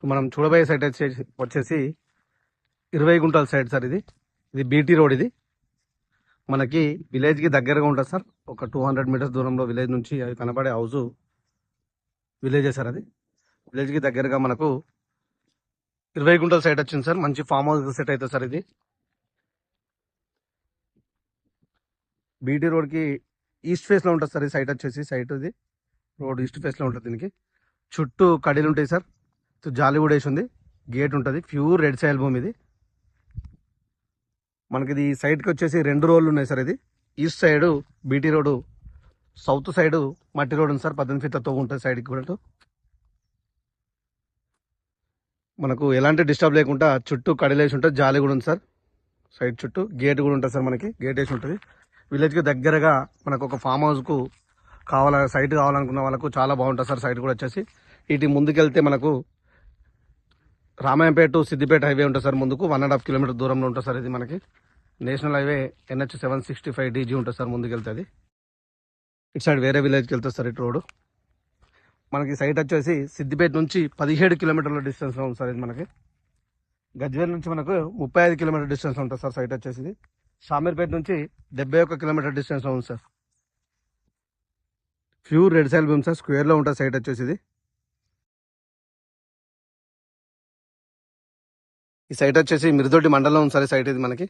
మనం చూడబోయే సైట్ వచ్చేసి 20 గుంటల సైట్ సార్. ఇది బీటీ రోడ్. ఇది మనకి విలేజ్కి దగ్గరగా ఉంటుంది సార్. ఒక 200 మీటర్స్ దూరంలో విలేజ్ నుంచి అది కనబడే హౌస్ విలేజే సార్. అది విలేజ్కి దగ్గరగా మనకు 20 గుంటల సైట్ వచ్చింది సార్. మంచి ఫామ్ హౌస్ సెట్ అవుతుంది సార్. ఇది బీటీ రోడ్కి ఈస్ట్ ఫేస్లో ఉంటుంది సార్. ఈ సైట్ వచ్చేసి ఇది రోడ్ ఈస్ట్ ఫేస్లో ఉంటుంది. దీనికి చుట్టూ కడీలు ఉంటాయి సార్. జాలి కూడా వేసి ఉంది. గేట్ ఉంటుంది. ప్యూర్ రెడ్ సాయిల్ భూమి. ఇది మనకి ఇది సైడ్కి వచ్చేసి 2 రోడ్లు ఉన్నాయి సార్. ఇది east side BT road, south side మట్టి రోడ్ ఉంది సార్. 18 ఫీట్ల తోగు ఉంటుంది సైడ్కి కూడా. మనకు ఎలాంటి డిస్టర్బ్ లేకుండా చుట్టూ కడిలేసి ఉంటుంది. జాలి కూడా ఉంది సార్. సైడ్ చుట్టూ గేట్ కూడా ఉంటుంది సార్. మనకి గేట్ వేసి ఉంటుంది. విలేజ్కి దగ్గరగా మనకు ఒక ఫామ్ హౌస్కు సైట్ కావాలనుకున్న వాళ్ళకు చాలా బాగుంటుంది సార్. సైట్ కూడా వచ్చేసి ఇటు ముందుకెళ్తే మనకు రామాయంపేట టు సిద్దిపేట హైవే ఉంటుంది సార్. ముందుకు 1.5 కిలోమీటర్ దూరంలో ఉంటుంది సార్. ఇది మనకి నేషనల్ హైవే NH 765 DG ఉంటుంది సార్. ముందుకెళ్తే అది ఇటు సైడ్ వేరే విలేజ్కి వెళ్తుంది సార్. ఇటు రోడ్డు మనకి సైట్ వచ్చేసి సిద్దిపేట నుంచి 17 కిలోమీటర్ల డిస్టెన్స్లో ఉంది సార్. ఇది మనకి గజ్వేల్ నుంచి మనకు 35 కిలోమీటర్ డిస్టెన్స్ ఉంటుంది సార్. సైట్ వచ్చేసి షామీర్పేట నుంచి 71 కిలోమీటర్ డిస్టెన్స్లో ఉంది సార్. ప్యూర్ రెడ్ సాయిల్ భూమి సార్. స్క్వేర్లో ఉంటుంది సైట్ వచ్చేసి. ఈ సైట్ వచ్చేసి మిరుదొడ్డి మండలం ఉంది సార్. ఈ సైట్ ఇది మనకి